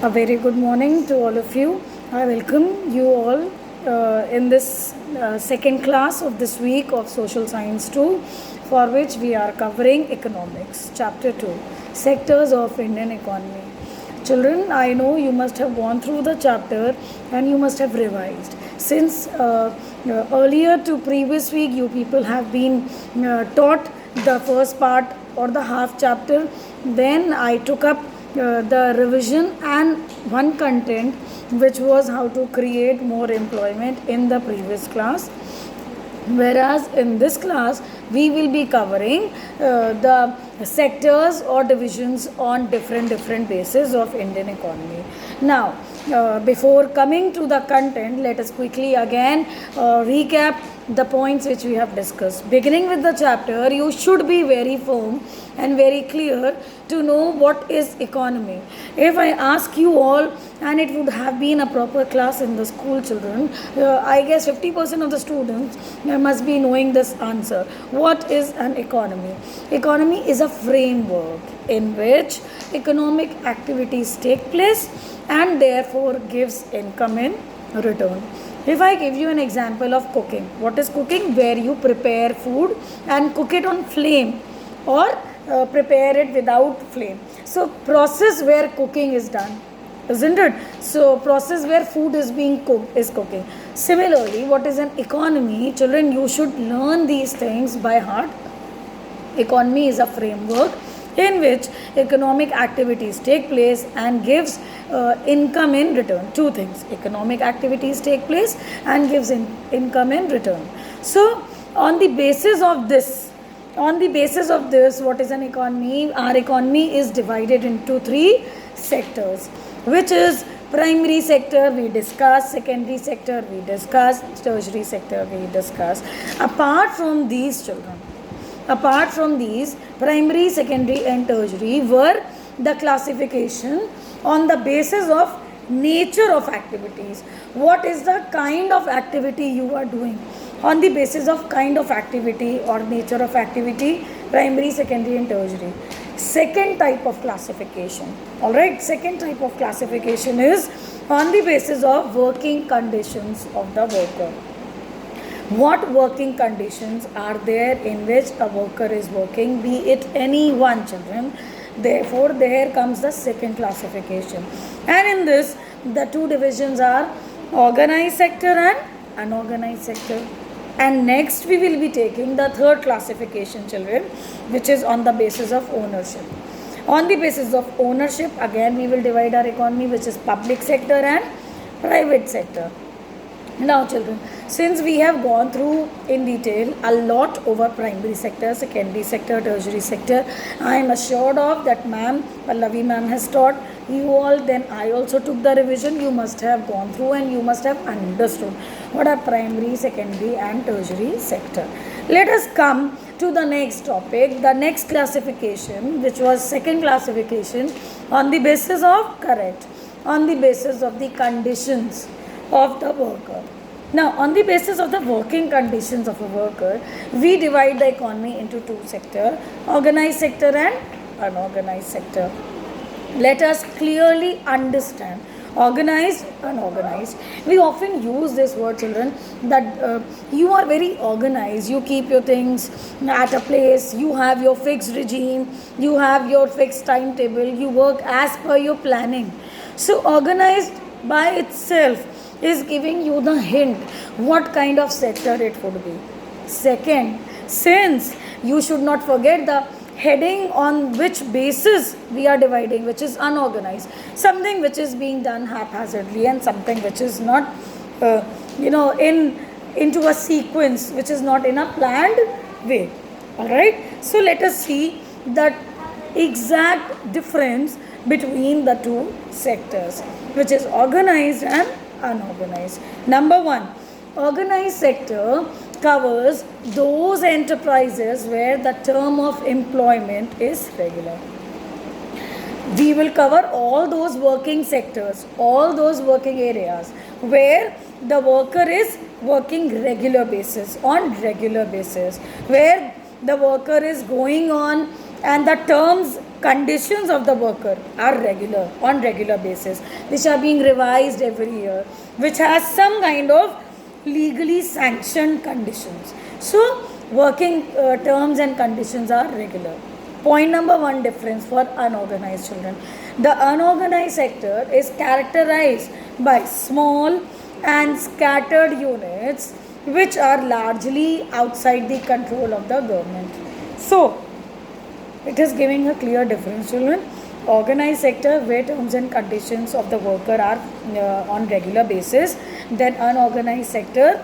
A very good morning to all of you. I welcome you all in this second class of this week of Social Science 2, for which we are covering Economics, Chapter 2, Sectors of Indian Economy. Children, I know you must have gone through the chapter and you must have revised. Since earlier to previous week, you people have been taught the first part or the half chapter. Then I took up the revision and one content, which was how to create more employment in the previous class. Whereas in this class we will be covering the sectors or divisions on different bases of Indian economy. Now before coming to the content, let us quickly again recap the points which we have discussed. Beginning with the chapter, you should be very firm and very clear to know what is economy. If I ask you all, and it would have been a proper class in the school, children, I guess 50% of the students must be knowing this answer. What is an economy? Economy is a framework in which economic activities take place and therefore gives income in return. If I give you an example of cooking, what is cooking? Where you prepare food and cook it on flame or prepare it without flame. So process where cooking is done, isn't it? So process where food is being cooked is cooking. Similarly, what is an economy? Children, you should learn these things by heart. Economy is a framework in which economic activities take place and gives income in return. Two things: economic activities take place and gives income in return. So on the basis of this, what is an economy? Our economy is divided into three sectors, which is primary sector we discuss, secondary sector we discuss, tertiary sector we discuss. Apart from these, children, primary, secondary and tertiary were the classification on the basis of nature of activities. What is the kind of activity you are doing? On the basis of kind of activity or nature of activity, primary, secondary and tertiary. Second type of classification, alright, second type of classification is on the basis of working conditions of the worker. What working conditions are there in which a worker is working, be it any one, children? Therefore, there comes the second classification. And in this, the two divisions are organized sector and unorganized sector. And next we will be taking the third classification, children, which is on the basis of ownership. On the basis of ownership, again we will divide our economy, which is public sector and private sector. Now, children, since we have gone through in detail a lot over primary sector, secondary sector, tertiary sector, I am assured of that ma'am, Pallavi ma'am has taught you all, then I also took the revision. You must have gone through and you must have understood what are primary, secondary and tertiary sector. Let us come to the next topic, the next classification, which was second classification on the basis of, correct, on the basis of the conditions of the worker. Now, on the basis of the working conditions of a worker, we divide the economy into two sectors, organized sector and unorganized sector. Let us clearly understand organized, unorganized. We often use this word, children, that you are very organized, you keep your things at a place, you have your fixed regime, you have your fixed timetable, you work as per your planning. So organized by itself is giving you the hint what kind of sector it would be. Second, since you should not forget the heading on which basis we are dividing, which is unorganized, something which is being done haphazardly and something which is not into a sequence, which is not in a planned way. Alright, so let us see the exact difference between the two sectors, which is organized and unorganized. Number one, organized sector covers those enterprises where the term of employment is regular. We will cover all those working sectors, all those working areas where the worker is working on regular basis, where the worker is going on and the terms conditions of the worker are regular on regular basis, which are being revised every year, which has some kind of legally sanctioned conditions. So working terms and conditions are regular. Point number one difference for unorganized children. The unorganized sector is characterized by small and scattered units which are largely outside the control of the government. So it is giving a clear difference, children. Organized sector where terms and conditions of the worker are on regular basis, then unorganized sector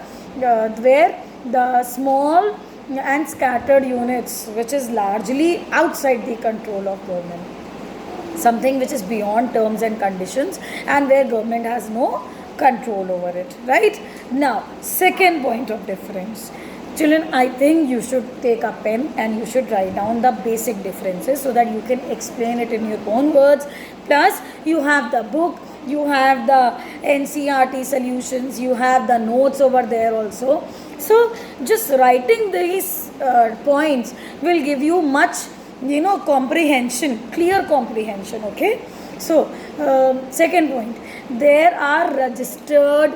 where the small and scattered units which is largely outside the control of government, something which is beyond terms and conditions and where government has no control over it, right? Now, second point of difference. Children, I think you should take a pen and you should write down the basic differences so that you can explain it in your own words. Plus, you have the book, you have the NCERT solutions, you have the notes over there also. So, just writing these points will give you much, comprehension, clear comprehension, okay? So, second point, they are registered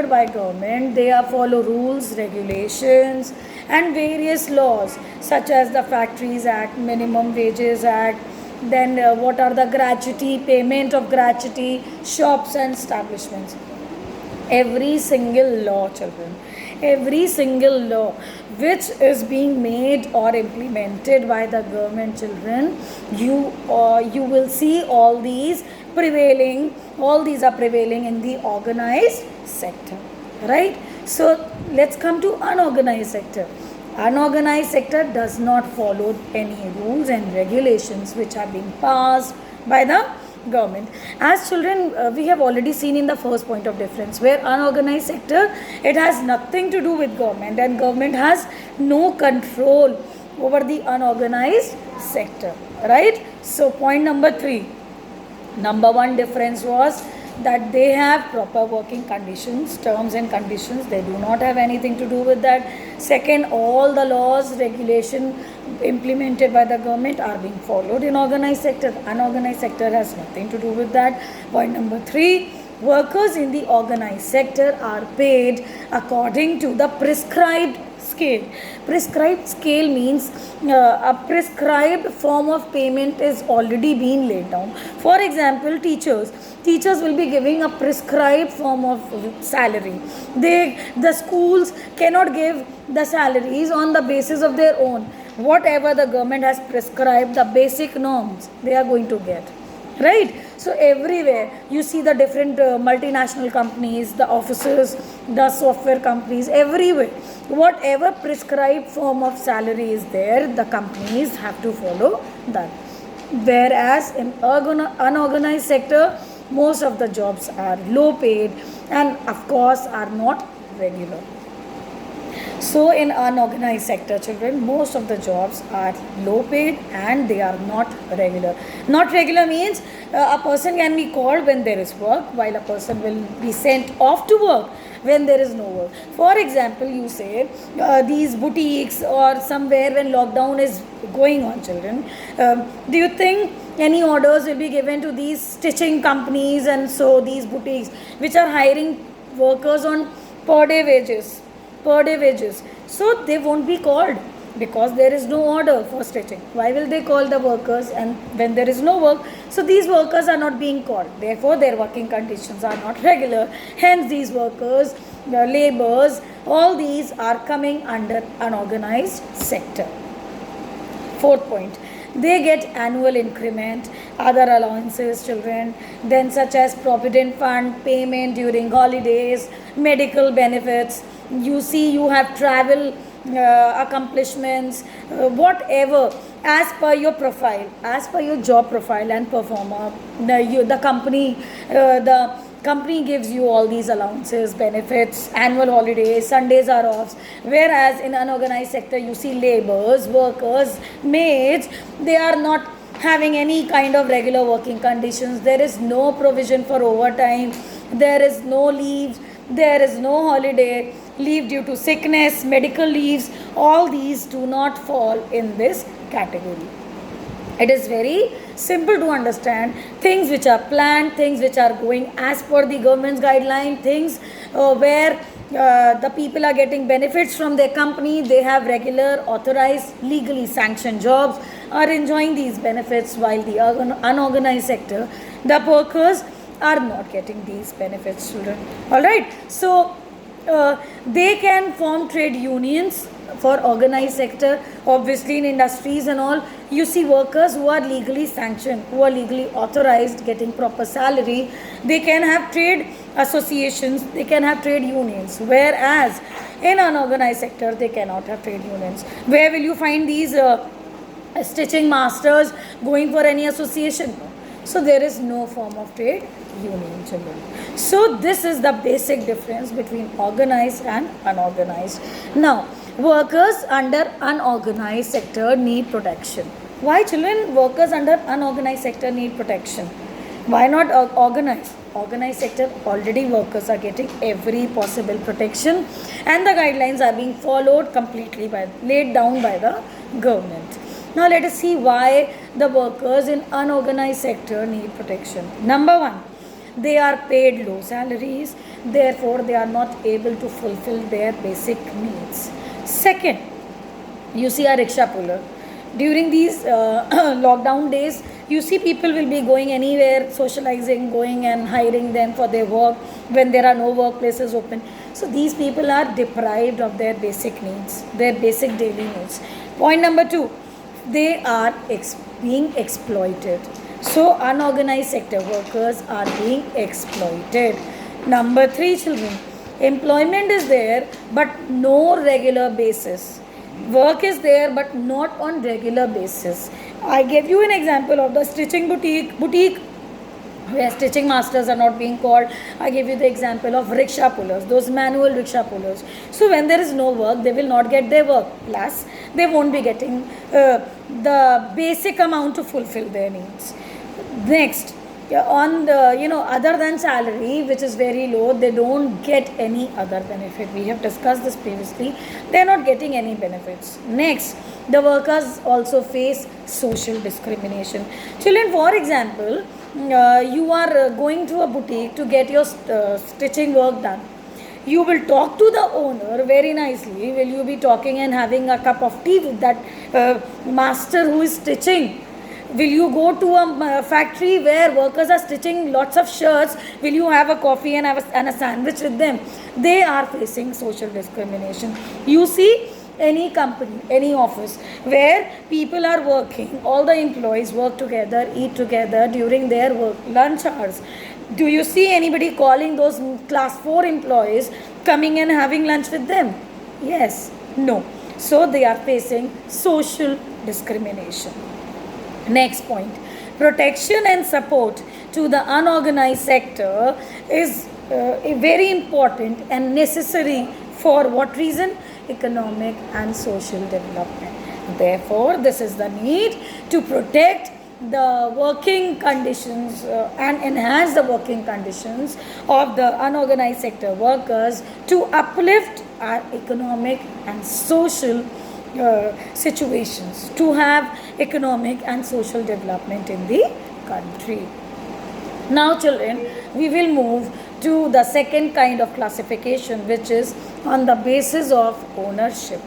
by government, they follow rules, regulations and various laws such as the Factories Act, Minimum Wages Act, then what are the gratuity, payment of gratuity, shops and establishments. Every single law, children, every single law which is being made or implemented by the government, children, you will see all these are prevailing in the organized sector, right? So let's come to unorganized sector. Unorganized sector does not follow any rules and regulations which are being passed by the government. As children, we have already seen in the first point of difference, where unorganized sector, it has nothing to do with government and government has no control over the unorganized sector, right? So point number 3, number 1 difference was that they have proper working conditions, terms and conditions, they do not have anything to do with that. Second, all the laws, regulation implemented by the government are being followed in organized sector. Unorganized sector has nothing to do with that. Point number 3, workers in the organized sector are paid according to the prescribed scale. Prescribed scale means a prescribed form of payment is already being laid down. For example, teachers will be giving a prescribed form of salary. The schools cannot give the salaries on the basis of their own. Whatever the government has prescribed, the basic norms, they are going to get, right? So everywhere you see the different multinational companies, the offices, the software companies, everywhere whatever prescribed form of salary is there, the companies have to follow that. Whereas in unorganized sector, most of the jobs are low paid and of course are not regular. So in unorganized sector, children, most of the jobs are low paid and they are not regular. Not regular means a person can be called when there is work, while a person will be sent off to work when there is no work. For example, you say these boutiques or somewhere when lockdown is going on, children, do you think any orders will be given to these stitching companies and so these boutiques which are hiring workers on per day wages? So they won't be called because there is no order for stitching. Why will they call the workers and when there is no work? So these workers are not being called. Therefore, their working conditions are not regular. Hence, these workers, the laborers, all these are coming under unorganized sector. Fourth point, they get annual increment, other allowances, children, then such as provident fund, payment during holidays, medical benefits. You see, you have travel accomplishments, whatever, as per your profile, as per your job profile and performer. The company gives you all these allowances, benefits, annual holidays, Sundays are off. Whereas in unorganized sector, you see laborers, workers, maids, they are not having any kind of regular working conditions. There is no provision for overtime, there is no leave, there is no holiday, leave due to sickness, medical leaves, all these do not fall in this category. It is very simple to understand. Things which are planned, things which are going as per the government's guideline, things where the people are getting benefits from their company, they have regular, authorized, legally sanctioned jobs, are enjoying these benefits, while the unorganized sector, the workers are not getting these benefits, children. Alright, so they can form trade unions for organized sector. Obviously in industries and all, you see workers who are legally sanctioned, who are legally authorized, getting proper salary, they can have trade associations, they can have trade unions, whereas in unorganized sector they cannot have trade unions. Where will you find these stitching masters going for any association? No. So there is no form of trade union, children. So this is the basic difference between organized and unorganized. Now, workers under unorganized sector need protection. Why, children? Workers under unorganized sector need protection. Why not organized? Organized sector, already workers are getting every possible protection, and the guidelines are being followed completely laid down by the government. Now let us see why the workers in unorganized sector need protection. Number one, they are paid low salaries, therefore they are not able to fulfill their basic needs. Second, you see a rickshaw puller. During these lockdown days, you see people will be going anywhere, socializing, going and hiring them for their work when there are no workplaces open. So these people are deprived of their basic needs, their basic daily needs. Point number two, they are being exploited. So unorganized sector workers are being exploited. Number three, children, employment is there but no regular basis. Work is there but not on regular basis. I gave you an example of the stitching boutique where stitching masters are not being called. I gave you the example of rickshaw pullers, those manual rickshaw pullers. So when there is no work, they will not get their work. Plus, they won't be getting the basic amount to fulfill their needs. Next, on the, other than salary, which is very low, they don't get any other benefit. We have discussed this previously. They are not getting any benefits. Next, the workers also face social discrimination. Children, for example, you are going to a boutique to get your stitching work done. You will talk to the owner very nicely. Will you be talking and having a cup of tea with that master who is stitching? Will you go to a factory where workers are stitching lots of shirts? Will you have a coffee and a sandwich with them? They are facing social discrimination. You see, any company, any office where people are working, all the employees work together, eat together during their work lunch hours. Do you see anybody calling those class 4 employees coming and having lunch with them? Yes, no. So they are facing social discrimination. Next point, protection and support to the unorganized sector is very important and necessary for what reason? Economic and social development. Therefore, this is the need to protect the working conditions and enhance the working conditions of the unorganized sector workers to uplift our economic and social situations, to have economic and social development in the country. Now, children, we will move to the second kind of classification, which is on the basis of ownership,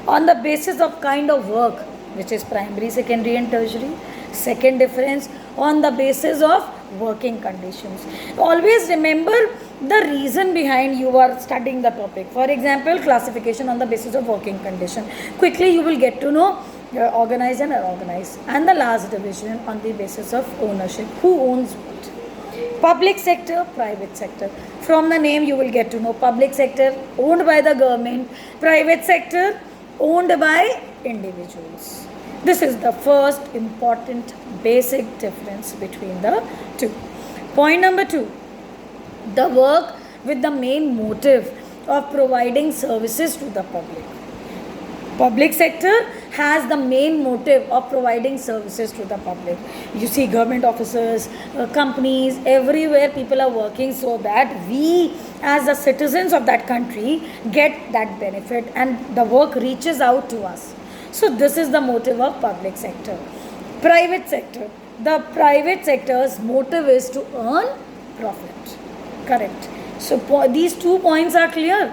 on the basis of kind of work, which is primary, secondary and tertiary. Second difference, on the basis of working conditions. Always remember the reason behind you are studying the topic. For example, classification on the basis of working condition. Quickly you will get to know organized and unorganized. And the last division on the basis of ownership. Who owns what? Public sector, private sector. From the name you will get to know public sector owned by the government, private sector owned by individuals. This is the first important basic difference between the two. Point number 2, the work with the main motive of providing services to the public. Public sector has the main motive of providing services to the public. You see government officers, companies, everywhere people are working so that we as the citizens of that country get that benefit and the work reaches out to us. So this is the motive of public sector. Private sector. The private sector's motive is to earn profit. Correct. So these 2 points are clear.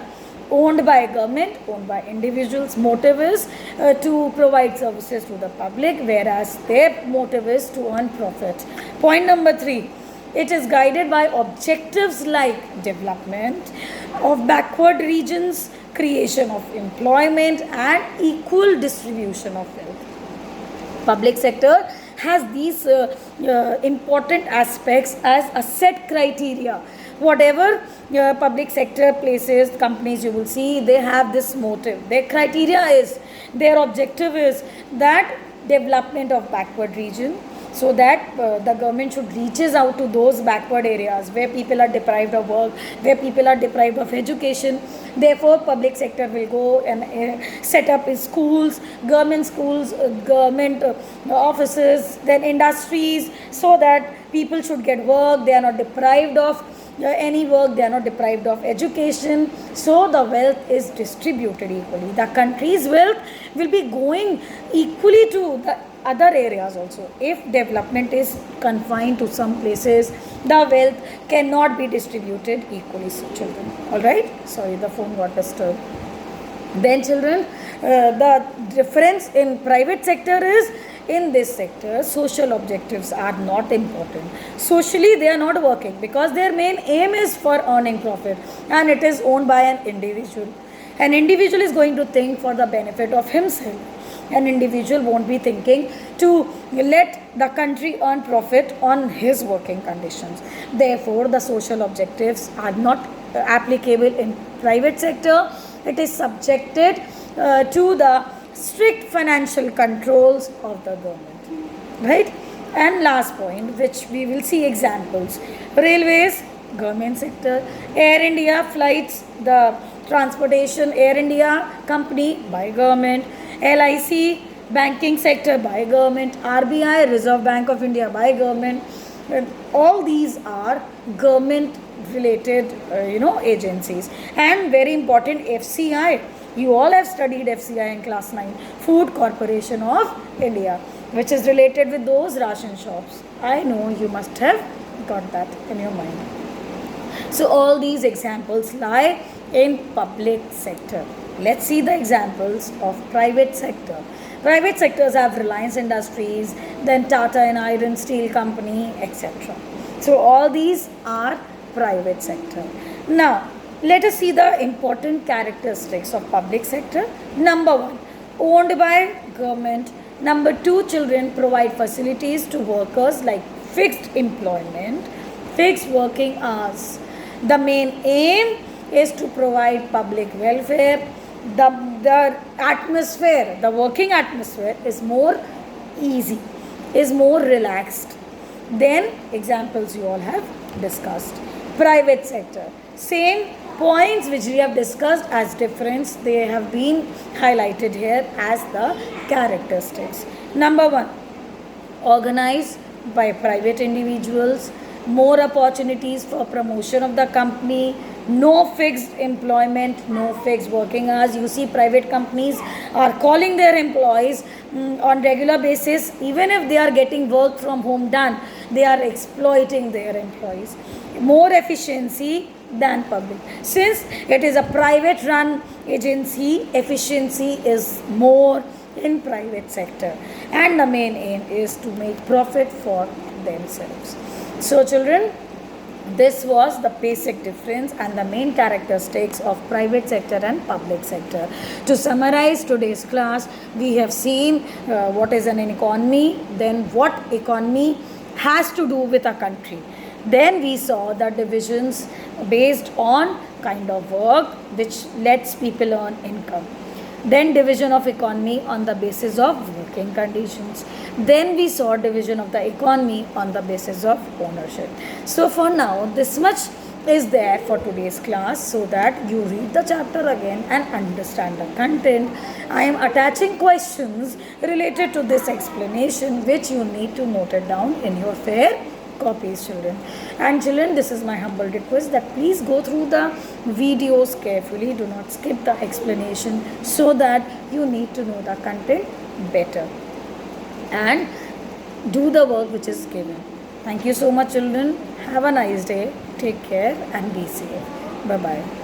Owned by government, owned by individuals. Motive is to provide services to the public, whereas their motive is to earn profit. Point number 3. It is guided by objectives like development of backward regions, creation of employment, and equal distribution of wealth. Public sector has these important aspects as a set criteria. Whatever public sector places, companies you will see, they have this motive. Their criteria is, their objective is that development of backward region, so that the government should reaches out to those backward areas where people are deprived of work, where people are deprived of education. Therefore, public sector will go and set up schools, government offices, then industries, so that people should get work. They are not deprived of any work, they are not deprived of education. So the wealth is distributed equally. The country's wealth will be going equally to the other areas also. If development is confined to some places, the wealth cannot be distributed equally, children. Alright? Sorry, the phone got disturbed. Then children, the difference in private sector is, in this sector, social objectives are not important. Socially, they are not working because their main aim is for earning profit, and it is owned by an individual. An individual is going to think for the benefit of himself. An individual won't be thinking to let the country earn profit on his working conditions. Therefore, the social objectives are not applicable in private sector. It is subjected to the strict financial controls of the government. Right? And last point, which we will see examples. Railways, government sector. Air India flights, the transportation, Air India company by government. LIC, banking sector by government. RBI, Reserve Bank of India by government. And all these are government related agencies. And very important, FCI. You all have studied FCI in class 9. Food Corporation of India, which is related with those ration shops. I know you must have got that in your mind. So all these examples lie in public sector. Let's see the examples of private sector. Private sectors have Reliance Industries, then Tata and Iron Steel Company, etc. So all these are private sector. Now, let us see the important characteristics of public sector. Number 1, owned by government. Number 2, children provide facilities to workers like fixed employment, fixed working hours. The main aim is to provide public welfare. The atmosphere, the working atmosphere is more easy, is more relaxed. Then examples you all have discussed. Private sector, same points which we have discussed as difference, they have been highlighted here as the characteristics. Number 1, organized by private individuals, more opportunities for promotion of the company, no fixed employment, no fixed working hours. You see, private companies are calling their employees on regular basis. Even if they are getting work from home done, they are exploiting their employees. More efficiency than public. Since it is a private run agency, efficiency is more in private sector, and the main aim is to make profit for themselves. So children, this was the basic difference and the main characteristics of private sector and public sector. To summarize today's class, we have seen what is an economy, then what economy has to do with a country. Then we saw the divisions based on kind of work which lets people earn income. Then division of economy on the basis of working conditions. Then we saw division of the economy on the basis of ownership. So for now, this much is there for today's class, so that you read the chapter again and understand the content. I am attaching questions related to this explanation which you need to note it down in your fair copies, children. And children, this is my humble request that please go through the videos carefully. Do not skip the explanation so that you need to know the content better. And do the work which is given. Thank you so much, children. Have a nice day. Take care and be safe. Bye-bye.